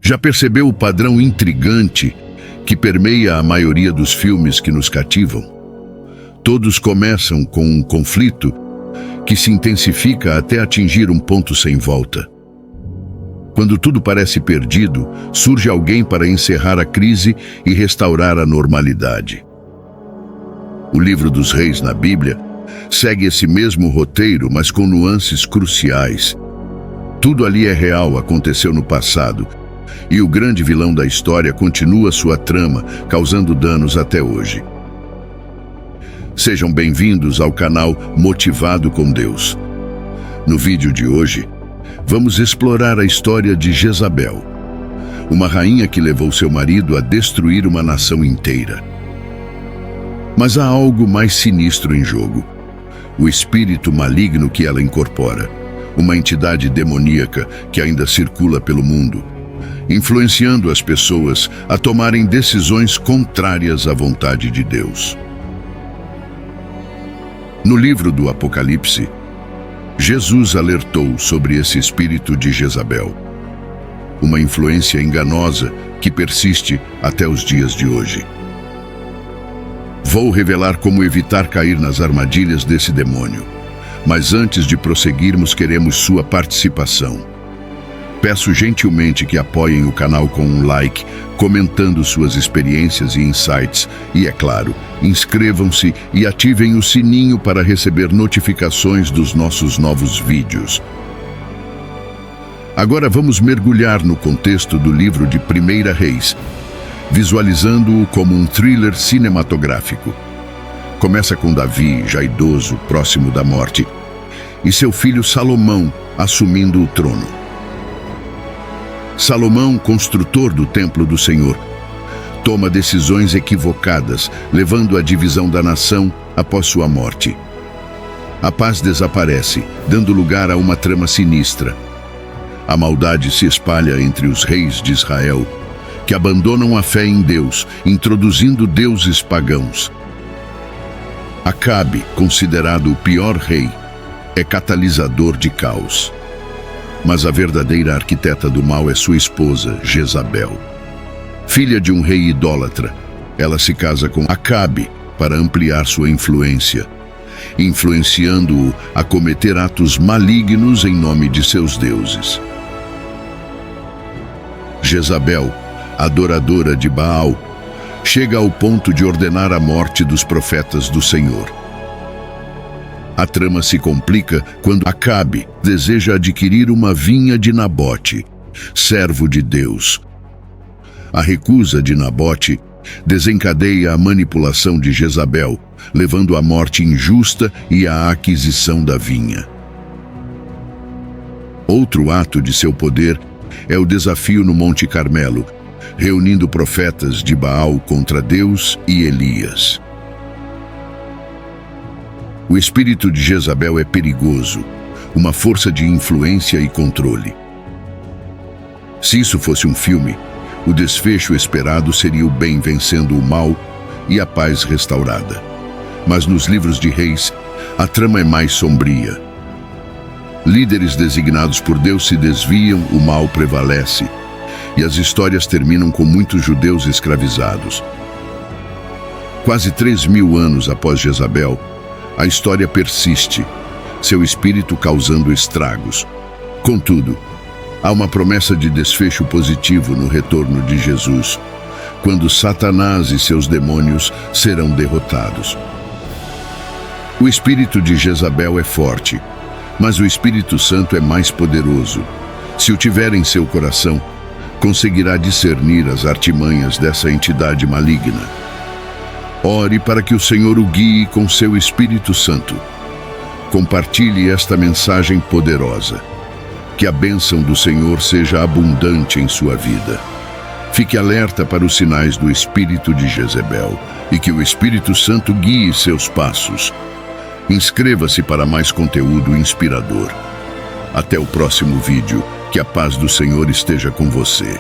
Já percebeu o padrão intrigante que permeia a maioria dos filmes que nos cativam? Todos começam com um conflito que se intensifica até atingir um ponto sem volta. Quando tudo parece perdido, surge alguém para encerrar a crise e restaurar a normalidade. O livro dos Reis na Bíblia segue esse mesmo roteiro, mas com nuances cruciais. Tudo ali é real, aconteceu no passado, e o grande vilão da história continua sua trama, causando danos até hoje. Sejam bem-vindos ao canal Motivado com Deus. No vídeo de hoje, vamos explorar a história de Jezabel, uma rainha que levou seu marido a destruir uma nação inteira. Mas há algo mais sinistro em jogo: o espírito maligno que ela incorpora, uma entidade demoníaca que ainda circula pelo mundo, influenciando as pessoas a tomarem decisões contrárias à vontade de Deus. No livro do Apocalipse, Jesus alertou sobre esse espírito de Jezabel, uma influência enganosa que persiste até os dias de hoje. Vou revelar como evitar cair nas armadilhas desse demônio, mas antes de prosseguirmos, queremos sua participação. Peço gentilmente que apoiem o canal com um like, comentando suas experiências e insights, e, é claro, inscrevam-se e ativem o sininho para receber notificações dos nossos novos vídeos. Agora vamos mergulhar no contexto do livro de 1 Reis, visualizando-o como um thriller cinematográfico. Começa com Davi, já idoso, próximo da morte, e seu filho Salomão assumindo o trono. Salomão, construtor do templo do Senhor, toma decisões equivocadas, levando à divisão da nação após sua morte. A paz desaparece, dando lugar a uma trama sinistra. A maldade se espalha entre os reis de Israel, que abandonam a fé em Deus, introduzindo deuses pagãos. Acabe, considerado o pior rei, é catalisador de caos. Mas a verdadeira arquiteta do mal é sua esposa, Jezabel. Filha de um rei idólatra, ela se casa com Acabe para ampliar sua influência, influenciando-o a cometer atos malignos em nome de seus deuses. Jezabel, adoradora de Baal, chega ao ponto de ordenar a morte dos profetas do Senhor. A trama se complica quando Acabe deseja adquirir uma vinha de Nabote, servo de Deus. A recusa de Nabote desencadeia a manipulação de Jezabel, levando à morte injusta e à aquisição da vinha. Outro ato de seu poder é o desafio no Monte Carmelo, reunindo profetas de Baal contra Deus e Elias. O espírito de Jezabel é perigoso, uma força de influência e controle. Se isso fosse um filme, o desfecho esperado seria o bem vencendo o mal e a paz restaurada. Mas nos livros de Reis, a trama é mais sombria. Líderes designados por Deus se desviam, o mal prevalece, e as histórias terminam com muitos judeus escravizados. Quase 3.000 anos após Jezabel, a história persiste, seu espírito causando estragos. Contudo, há uma promessa de desfecho positivo no retorno de Jesus, quando Satanás e seus demônios serão derrotados. O espírito de Jezabel é forte, mas o Espírito Santo é mais poderoso. Se o tiver em seu coração, conseguirá discernir as artimanhas dessa entidade maligna. Ore para que o Senhor o guie com seu Espírito Santo. Compartilhe esta mensagem poderosa. Que a bênção do Senhor seja abundante em sua vida. Fique alerta para os sinais do espírito de Jezabel e que o Espírito Santo guie seus passos. Inscreva-se para mais conteúdo inspirador. Até o próximo vídeo. Que a paz do Senhor esteja com você.